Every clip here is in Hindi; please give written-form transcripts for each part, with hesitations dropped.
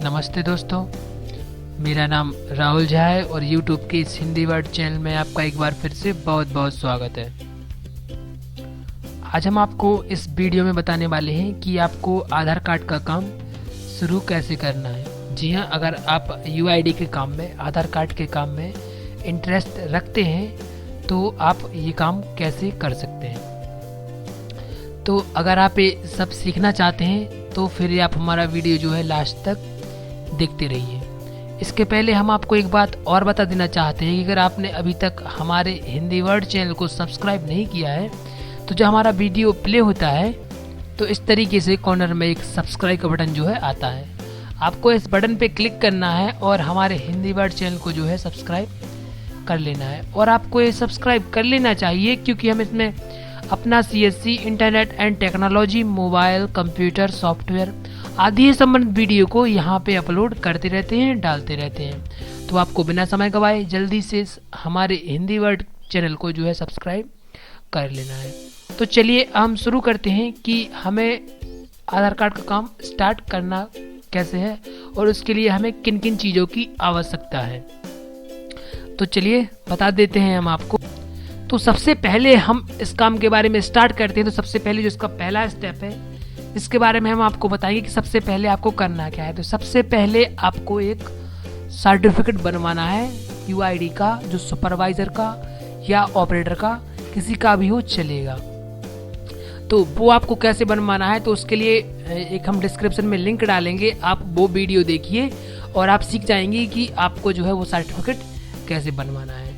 नमस्ते दोस्तों, मेरा नाम राहुल झा है और YouTube के इस हिंदी वर्ड चैनल में आपका एक बार फिर से बहुत बहुत स्वागत है। आज हम आपको इस वीडियो में बताने वाले हैं कि आपको आधार कार्ड का काम शुरू कैसे करना है। जी हाँ, अगर आप UID के काम में, आधार कार्ड के काम में इंटरेस्ट रखते हैं तो आप ये काम कैसे कर सकते हैं। तो अगर आप ये सब सीखना चाहते हैं तो फिर आप हमारा वीडियो जो है लास्ट तक देखते रहिए। इसके पहले हम आपको एक बात और बता देना चाहते हैं कि अगर आपने अभी तक हमारे हिंदी वर्ड चैनल को सब्सक्राइब नहीं किया है तो जो हमारा वीडियो प्ले होता है तो इस तरीके से कॉर्नर में एक सब्सक्राइब का बटन जो है आता है। आपको इस बटन पे क्लिक करना है और हमारे हिंदी वर्ड चैनल को जो है सब्सक्राइब कर लेना है। और आपको ये सब्सक्राइब कर लेना चाहिए क्योंकि हम इसमें अपना CSC, internet and technology, mobile, computer, software आदि संबंधित वीडियो को यहाँ पे अपलोड करते रहते हैं, डालते रहते हैं। तो आपको बिना समय गवाए जल्दी से हमारे हिंदी वर्ड चैनल को जो है सब्सक्राइब कर लेना है। तो चलिए हम शुरू करते हैं कि हमें आधार कार्ड का काम स्टार्ट करना कैसे है और उसके लिए हमें किन किन चीज़ों की आवश्यकता है। तो चलिए बता देते हैं हम आपको। तो सबसे पहले हम इस काम के बारे में स्टार्ट करते हैं। तो सबसे पहले जो इसका पहला स्टेप है इसके बारे में हम आपको बताएंगे कि सबसे पहले आपको करना क्या है। तो सबसे पहले आपको एक सर्टिफिकेट बनवाना है UID का, जो सुपरवाइजर का या ऑपरेटर का, किसी का भी हो चलेगा। तो वो आपको कैसे बनवाना है तो उसके लिए एक हम डिस्क्रिप्शन में लिंक डालेंगे, आप वो वीडियो देखिए और आप सीख जाएंगे कि आपको जो है वो सर्टिफिकेट कैसे बनवाना है।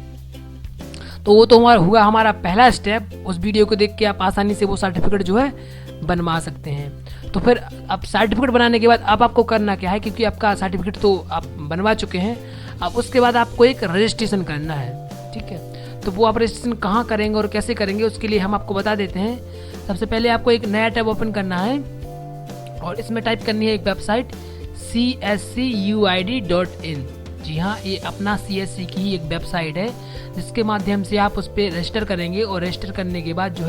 तो वो तो हुआ हमारा पहला स्टेप। उस वीडियो को देख के आप आसानी से वो सर्टिफिकेट जो है बनवा सकते हैं। तो फिर अब सर्टिफिकेट बनाने के बाद अब आपको करना क्या है, क्योंकि आपका सर्टिफिकेट तो आप बनवा चुके हैं, अब उसके बाद आपको एक रजिस्ट्रेशन करना है। ठीक है, तो वो आप रजिस्ट्रेशन कहाँ करेंगे और कैसे करेंगे उसके लिए हम आपको बता देते हैं। सबसे पहले आपको एक नया टैब ओपन करना है और इसमें टाइप करनी है एक वेबसाइट cscuid.in। जी हाँ, ये अपना CSC की ही एक वेबसाइट है जिसके माध्यम से आप उस पर रजिस्टर करेंगे और रजिस्टर करने के बाद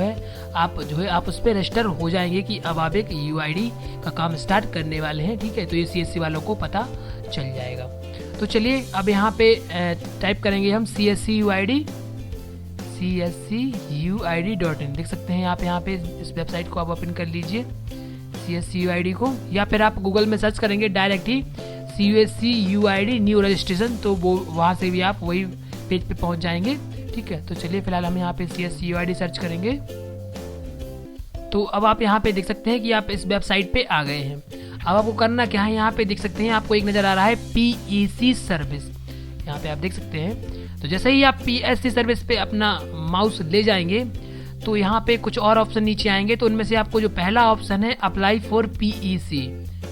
आप उस पर रजिस्टर हो जाएंगे कि अब आप एक UID का काम स्टार्ट करने वाले हैं। ठीक है, तो ये CSC वालों को पता चल जाएगा। तो चलिए अब यहाँ पे टाइप करेंगे हम cscuid.in। देख सकते हैं आप यहाँ पे इस वेबसाइट को आप ओपन कर लीजिए CSCUID को, या फिर आप गूगल में सर्च करेंगे डायरेक्ट ही CSCUID न्यू रजिस्ट्रेशन, तो वो वहाँ से भी आप वही पेज पे पहुँच जाएंगे। ठीक है, तो चलिए फिलहाल हम यहाँ पे CSCUID सर्च करेंगे। तो अब आप यहाँ पे देख सकते हैं कि आप इस वेबसाइट पे आ गए हैं। अब आपको करना क्या है, यहाँ पे देख सकते हैं आपको एक नज़र आ रहा है PEC सर्विस, यहाँ पे आप देख सकते हैं। तो जैसे ही आप PEC सर्विस पे अपना माउस ले जाएंगे तो यहाँ पे कुछ और ऑप्शन नीचे आएंगे। तो उनमें से आपको जो पहला ऑप्शन है अप्लाई फॉर PEC,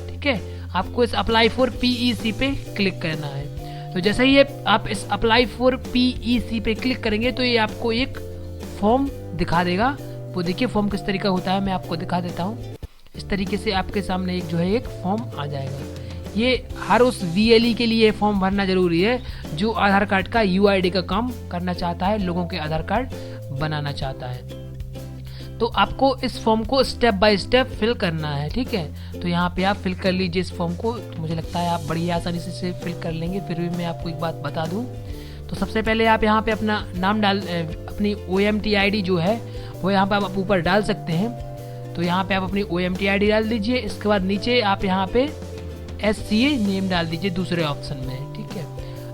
ठीक है, आपको इस अप्लाई फॉर PEC पे क्लिक करना है। तो जैसे ही आप इस अप्लाई फॉर PEC पे क्लिक करेंगे तो ये आपको एक फॉर्म दिखा देगा। वो देखिए फॉर्म किस तरीका होता है, मैं आपको दिखा देता हूँ। इस तरीके से आपके सामने एक जो है एक फॉर्म आ जाएगा। ये हर उस VLE के लिए फॉर्म भरना जरूरी है जो आधार कार्ड का UID का काम करना चाहता है, लोगों के आधार कार्ड बनाना चाहता है। तो आपको इस फॉर्म को स्टेप बाय स्टेप फिल करना है। ठीक है, तो यहाँ पे आप फिल कर लीजिए इस फॉर्म को। तो मुझे लगता है आप बड़ी आसानी से फिल कर लेंगे। फिर भी मैं आपको एक बात बता दूं, तो सबसे पहले आप यहाँ पे अपना नाम अपनी OMT ID जो है वो यहाँ पे आप ऊपर डाल सकते हैं। तो यहाँ पे आप अपनी OMT ID डाल दीजिए। इसके बाद नीचे आप यहाँ पे SCA नेम डाल दीजिए दूसरे ऑप्शन में। ठीक है,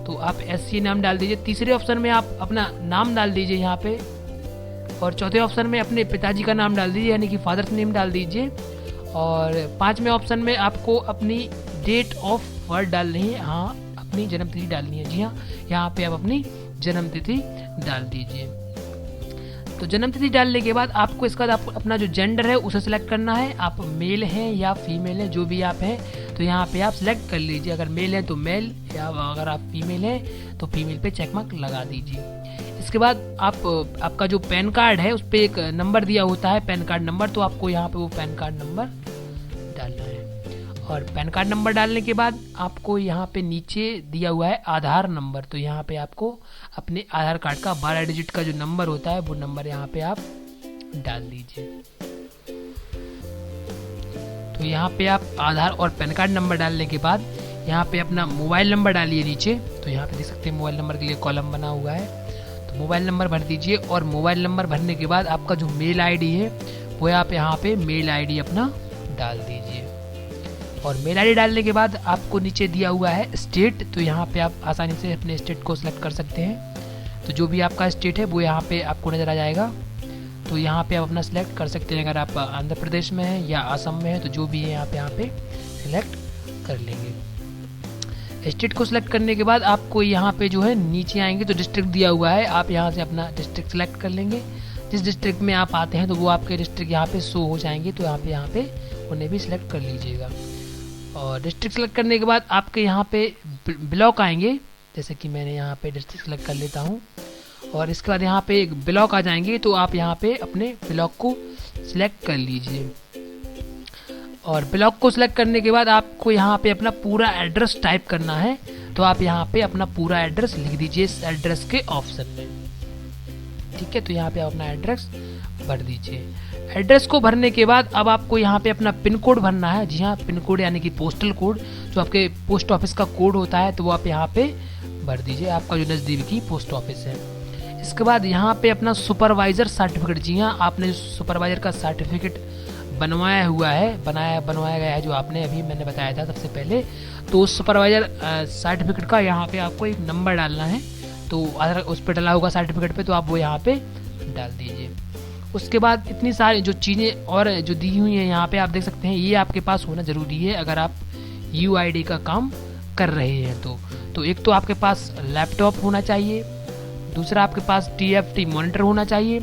तो आप SCA नाम डाल दीजिए। तीसरे ऑप्शन में आप अपना नाम डाल दीजिए यहाँ पे, और चौथे ऑप्शन में अपने पिताजी का नाम डाल दीजिए, यानी कि फादर्स नेम डाल दीजिए। और पांचवें ऑप्शन में आपको अपनी डेट ऑफ बर्थ डालनी है, हाँ अपनी जन्मतिथि डालनी है। जी हाँ, यहाँ पे आप अपनी जन्मतिथि डाल दीजिए। तो जन्मतिथि डालने के बाद आपको इसका आप अपना जो जेंडर है उसे सिलेक्ट करना है। आप मेल हैं या फीमेल हैं, जो भी आप हैं तो यहाँ पे आप सिलेक्ट कर लीजिए। अगर मेल है तो मेल, या अगर आप फीमेल हैं तो फीमेल पे चेक मार्क लगा दीजिए। इसके बाद आपका जो पैन कार्ड है उस पर एक नंबर दिया होता है, पैन कार्ड नंबर, तो आपको यहाँ पे वो पैन कार्ड नंबर डालना है। और पैन कार्ड नंबर डालने के बाद आपको यहाँ पे नीचे दिया हुआ है आधार नंबर, तो यहाँ पे आपको अपने आधार कार्ड का 12 डिजिट का जो नंबर होता है वो नंबर यहाँ पे आप डाल दीजिए। तो यहाँ पे आप आधार और पैन कार्ड नंबर डालने के बाद यहाँ पे अपना मोबाइल नंबर डालिए नीचे। तो यहाँ पे देख सकते हैं मोबाइल नंबर के लिए कॉलम बना हुआ है, तो मोबाइल नंबर भर दीजिए। और मोबाइल नंबर भरने के बाद आपका जो मेल आईडी है वो आप यहाँ पे मेल आईडी अपना डाल दीजिए। और मेल आईडी डालने के बाद आपको नीचे दिया हुआ है स्टेट, तो यहाँ पे आप आसानी से अपने स्टेट को सिलेक्ट कर सकते हैं। तो जो भी आपका स्टेट है वो यहाँ पे आपको नज़र आ जाएगा, तो यहाँ पे आप अपना सिलेक्ट कर सकते हैं। अगर आप आंध्र प्रदेश में हैं या असम में हैं तो जो भी है यहाँ पे सिलेक्ट कर लेंगे। स्टेट को सिलेक्ट करने के बाद आपको यहाँ पे जो है नीचे आएंगे तो डिस्ट्रिक्ट दिया हुआ है, आप यहाँ से अपना डिस्ट्रिक्ट सिलेक्ट कर लेंगे। जिस डिस्ट्रिक्ट में आप आते हैं तो वो आपके डिस्ट्रिक्ट यहाँ पे शो हो जाएंगे, तो यहाँ पे उन्हें भी सिलेक्ट कर लीजिएगा। और डिस्ट्रिक्ट सेलेक्ट करने के बाद आपके यहाँ पे ब्लॉक आएंगे, जैसे कि मैंने यहाँ पे डिस्ट्रिक्ट सेलेक्ट कर लेता हूँ। और इसके बाद यहाँ पे एक ब्लॉक आ जाएंगे, तो आप यहाँ पे अपने ब्लॉक को सिलेक्ट कर लीजिए। और ब्लॉक को सिलेक्ट करने के बाद आपको यहाँ पे अपना पूरा एड्रेस टाइप करना है, तो आप यहाँ पे अपना पूरा एड्रेस लिख दीजिए इस एड्रेस के ऑप्शन में। ठीक है, तो यहाँ पे आप अपना एड्रेस भर दीजिए। एड्रेस को भरने के बाद अब आपको यहाँ पे अपना पिन कोड भरना है। जी हाँ, पिन कोड यानी कि पोस्टल कोड, जो आपके पोस्ट ऑफिस का कोड होता है, तो वो आप यहाँ पे भर दीजिए, आपका जो नज़दीकी पोस्ट ऑफिस है। इसके बाद यहाँ पे अपना सुपरवाइजर सर्टिफिकेट, जी हाँ, आपने जो सुपरवाइजर का सर्टिफिकेट बनवाया हुआ है, बनवाया गया है, जो आपने अभी मैंने बताया था सबसे पहले, तो उस सुपरवाइजर सर्टिफिकेट का यहाँ पे आपको एक नंबर डालना है। तो अगर उस पर डला होगा सर्टिफिकेट पे, तो आप वो यहाँ पे डाल दीजिए। उसके बाद इतनी सारी जो चीज़ें और जो दी हुई हैं यहाँ पे आप देख सकते हैं, ये आपके पास होना ज़रूरी है अगर आप UID का काम कर रहे हैं। तो एक तो आपके पास लैपटॉप होना चाहिए, दूसरा आपके पास TFT मॉनिटर होना चाहिए,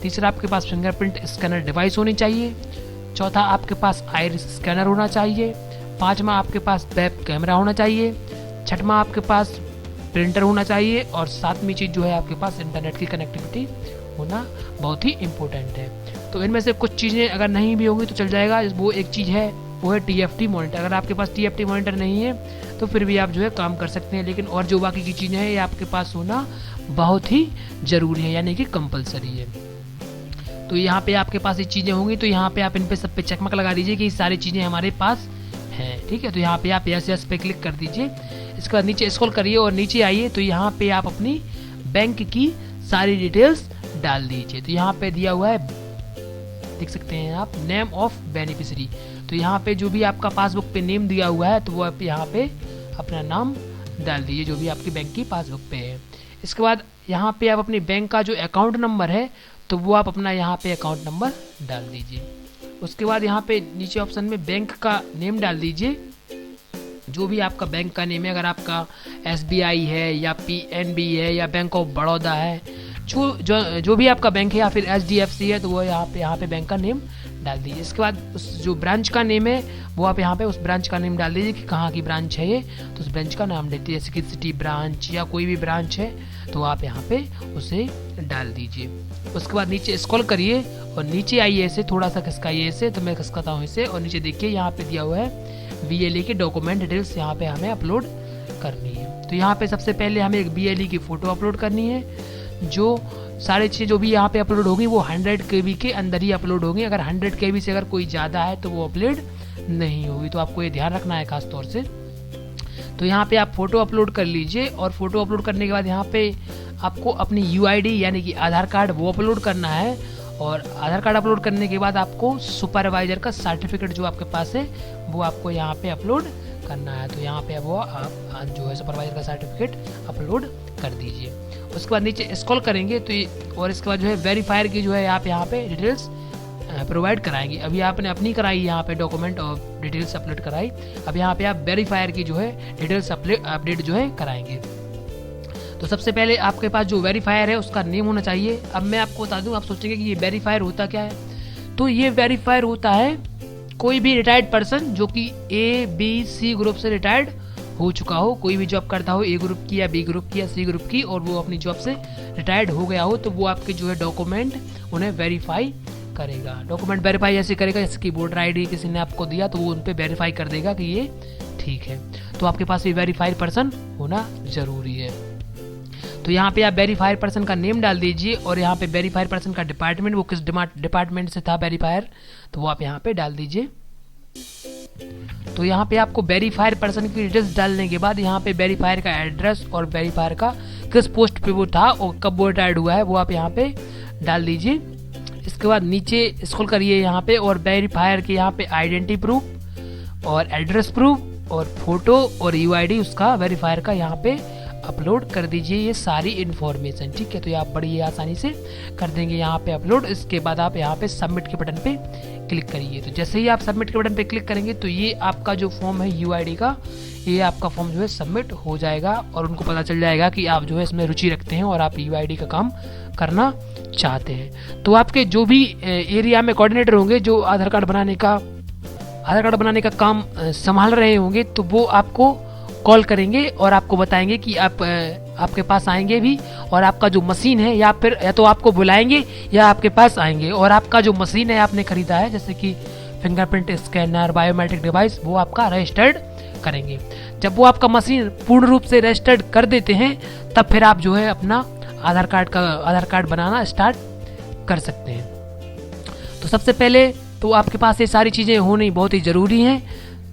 तीसरा आपके पास फिंगरप्रिंट स्कैनर डिवाइस होनी चाहिए, चौथा आपके पास आइरिस स्कैनर होना चाहिए, पाँचवा आपके पास वेब कैमरा होना चाहिए, छठवां आपके पास प्रिंटर होना चाहिए, और सातवीं चीज़ जो है आपके पास इंटरनेट की कनेक्टिविटी होना बहुत ही इम्पोर्टेंट है। तो इनमें से कुछ चीज़ें अगर नहीं भी होंगी तो चल जाएगा। वो एक चीज़ है, वो है TFT मॉनिटर। अगर आपके पास TFT मॉनिटर नहीं है तो फिर भी आप जो है काम कर सकते हैं, लेकिन और जो बाकी की चीज़ें हैं ये आपके पास होना बहुत ही ज़रूरी है, यानी कि कंपलसरी है। तो यहाँ पे आपके पास ये चीज़ें होंगी, तो यहाँ पे आप इन पे सब पे चेकमार्क लगा दीजिए कि ये सारी चीज़ें हमारे पास हैं। ठीक है, तो यहाँ पे आप यस पे क्लिक कर दीजिए। इसके बाद नीचे स्क्रॉल करिए और नीचे आइए, तो यहाँ पे आप अपनी बैंक की सारी डिटेल्स डाल दीजिए। तो यहाँ पे दिया हुआ है, देख सकते हैं आप, नेम ऑफ बेनिफिशियरी। तो यहाँ पे जो भी आपका पासबुक पे नेम दिया हुआ है, तो वो आप यहाँ पे अपना नाम डाल दीजिए जो भी आपकी बैंक की पासबुक पे है। इसके बाद यहाँ पे आप अपनी बैंक का जो अकाउंट नंबर है, तो वो आप अपना यहाँ पे अकाउंट नंबर डाल दीजिए। उसके बाद यहाँ पे नीचे ऑप्शन में बैंक का नेम डाल दीजिए, जो भी आपका बैंक का नेम है। अगर आपका SBI है या PNB है या बैंक ऑफ बड़ौदा है, जो भी आपका बैंक है, या फिर HDFC है, तो वो यहाँ पे बैंक का नेम डाल दीजिए। इसके बाद उस जो ब्रांच का नेम है वो आप यहाँ पे उस ब्रांच का नेम डाल दीजिए कि कहाँ की ब्रांच है ये, तो उस ब्रांच का नाम देती है, जैसे कि सिटी ब्रांच या कोई भी ब्रांच है, तो आप यहाँ पे उसे डाल दीजिए। उसके बाद नीचे स्क्रॉल करिए और नीचे आइए, ऐसे थोड़ा सा खिसकाइए इसे, तो मैं खिसकाता हूँ इसे, और नीचे देखिए यहाँ पे दिया हुआ है BLE के डॉक्यूमेंट डिटेल्स, यहाँ पे हमें अपलोड करनी है। तो यहाँ पे सबसे पहले हमें एक BLE की फ़ोटो अपलोड करनी है। जो सारी चीज़ें जो भी यहाँ पे अपलोड होगी वो 100 KB के अंदर ही अपलोड होगी। अगर 100 KB से अगर कोई ज़्यादा है तो वो अपलोड नहीं होगी, तो आपको ये ध्यान रखना है खास तौर से। तो यहाँ पे आप फ़ोटो अपलोड कर लीजिए, और फोटो अपलोड करने के बाद यहाँ पे आपको अपनी UID यानी कि आधार कार्ड वो अपलोड करना है। और आधार कार्ड अपलोड करने के बाद आपको सुपरवाइजर का सर्टिफिकेट जो आपके पास है वो आपको यहाँ पे अपलोड करना है। तो यहाँ पे वो आप जो है सुपरवाइजर का सर्टिफिकेट अपलोड कर दीजिए। उसके बाद नीचे स्क्रॉल करेंगे तो और इसके बाद जो है वेरीफायर की जो है आप यहाँ पे डिटेल्स प्रोवाइड कराएंगे। अभी आपने अपनी कराई यहाँ पे डॉक्यूमेंट और डिटेल्स अपलोड कराई, अब यहाँ पे आप वेरीफायर की जो है डिटेल्स अपडेट जो है कराएंगे। तो सबसे पहले आपके पास जो वेरीफायर है उसका नेम होना चाहिए। अब मैं आपको बता दूं, आप सोचेंगे कि ये वेरीफायर होता क्या है। तो ये वेरीफायर होता है कोई भी रिटायर्ड पर्सन जो कि ABC ग्रुप से रिटायर्ड हो चुका हो, कोई भी जॉब करता हो A ग्रुप की या B ग्रुप की या C ग्रुप की, और वो अपनी जॉब से रिटायर्ड हो गया हो, तो वो आपके जो है डॉक्यूमेंट उन्हें वेरीफाई करेगा। डॉक्यूमेंट वेरीफाई ऐसे करेगा जैसे कि वोटर ID किसी ने आपको दिया तो वो उन पर वेरीफाई कर देगा कि ये ठीक है। तो आपके पास ये वेरीफाइड पर्सन होना जरूरी है। तो यहाँ पे आप वेरीफायर पर्सन का नेम डाल दीजिए, और यहाँ पे वेरीफायर पर्सन का डिपार्टमेंट, वो किस डिपार्टमेंट से था वेरीफायर, तो वो आप यहाँ पे डाल दीजिए। तो यहाँ पे आपको वेरीफायर पर्सन की डिटेल्स डालने के बाद यहाँ पे वेरीफायर का एड्रेस और वेरीफायर का किस पोस्ट पे वो था और कब वो रिटायर्ड हुआ है वो आप यहाँ पे डाल दीजिए। इसके बाद नीचे स्क्रॉल करिए यहाँ पे और वेरीफायर के यहाँ पे आइडेंटिटी प्रूफ और एड्रेस प्रूफ और फोटो और यूआईडी उसका वेरीफायर का यहाँ पे अपलोड कर दीजिए ये सारी इन्फॉर्मेशन। ठीक है, तो ये आप बड़ी आसानी से कर देंगे यहाँ पे अपलोड। इसके बाद आप यहाँ पे सबमिट के बटन पे क्लिक करिए। तो जैसे ही आप सबमिट के बटन पे क्लिक करेंगे तो ये आपका जो फॉर्म है यूआईडी का, ये आपका फॉर्म जो है सबमिट हो जाएगा और उनको पता चल जाएगा कि आप जो है इसमें रुचि रखते हैं और आप यूआईडी का काम करना चाहते हैं। तो आपके जो भी एरिया में कोऑर्डिनेटर होंगे जो आधार कार्ड बनाने का काम संभाल रहे होंगे, तो वो आपको कॉल करेंगे और आपको बताएंगे कि आपके पास आएंगे भी और आपका जो मशीन है या तो आपको बुलाएंगे या आपके पास आएंगे और आपका जो मशीन है आपने खरीदा है जैसे कि फिंगरप्रिंट स्कैनर, बायोमेट्रिक डिवाइस, वो आपका रजिस्टर्ड करेंगे। जब वो आपका मशीन पूर्ण रूप से रजिस्टर्ड कर देते हैं तब फिर आप जो है अपना आधार कार्ड बनाना स्टार्ट कर सकते हैं। तो सबसे पहले तो आपके पास ये सारी चीज़ें होनी बहुत ही ज़रूरी हैं,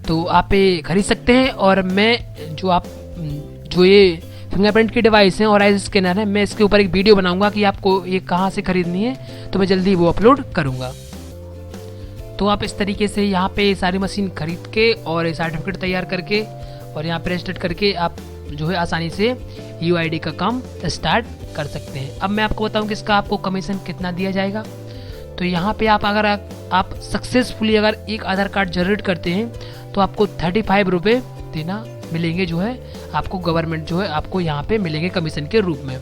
तो आप ये खरीद सकते हैं। और मैं जो ये फिंगरप्रिंट की डिवाइस है और आइज स्कैनर है, मैं इसके ऊपर एक वीडियो बनाऊंगा कि आपको ये कहाँ से खरीदनी है, तो मैं जल्दी वो अपलोड करूंगा। तो आप इस तरीके से यहाँ पे सारी मशीन खरीद के और सर्टिफिकेट तैयार करके और यहाँ पे रजिस्टर्ड करके आप जो है आसानी से यूआईडी का काम स्टार्ट कर सकते हैं। अब मैं आपको बताऊं कि इसका आपको कमीशन कितना दिया जाएगा। तो यहाँ पे अगर आप सक्सेसफुली अगर एक आधार कार्ड जनरेट करते हैं तो आपको 35 रुपये देना मिलेंगे, जो है आपको गवर्नमेंट जो है आपको यहाँ पे मिलेंगे कमीशन के रूप में।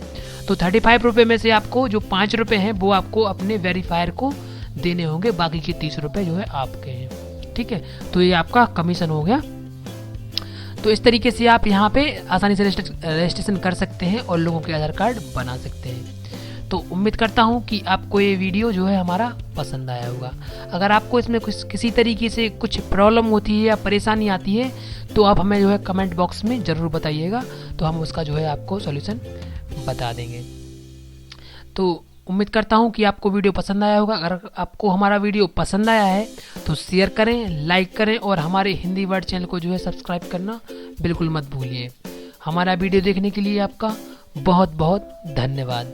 तो 35 रुपये में से आपको जो 5 रुपये हैं वो आपको अपने वेरीफायर को देने होंगे, बाकी के 30 रुपये जो है आपके हैं। ठीक है, तो ये आपका कमीशन हो गया। तो इस तरीके से आप यहाँ पे आसानी से रजिस्ट्रेशन कर सकते हैं और लोगों के आधार कार्ड बना सकते हैं। तो उम्मीद करता हूँ कि आपको ये वीडियो जो है हमारा पसंद आया होगा। अगर आपको इसमें किसी तरीके से कुछ प्रॉब्लम होती है या परेशानी आती है तो आप हमें जो है कमेंट बॉक्स में ज़रूर बताइएगा, तो हम उसका जो है आपको सॉल्यूशन बता देंगे। तो उम्मीद करता हूँ कि आपको वीडियो पसंद आया होगा। अगर आपको हमारा वीडियो पसंद आया है तो शेयर करें, लाइक करें और हमारे हिंदी वर्ड चैनल को जो है सब्सक्राइब करना बिल्कुल मत भूलिए। हमारा वीडियो देखने के लिए आपका बहुत बहुत धन्यवाद।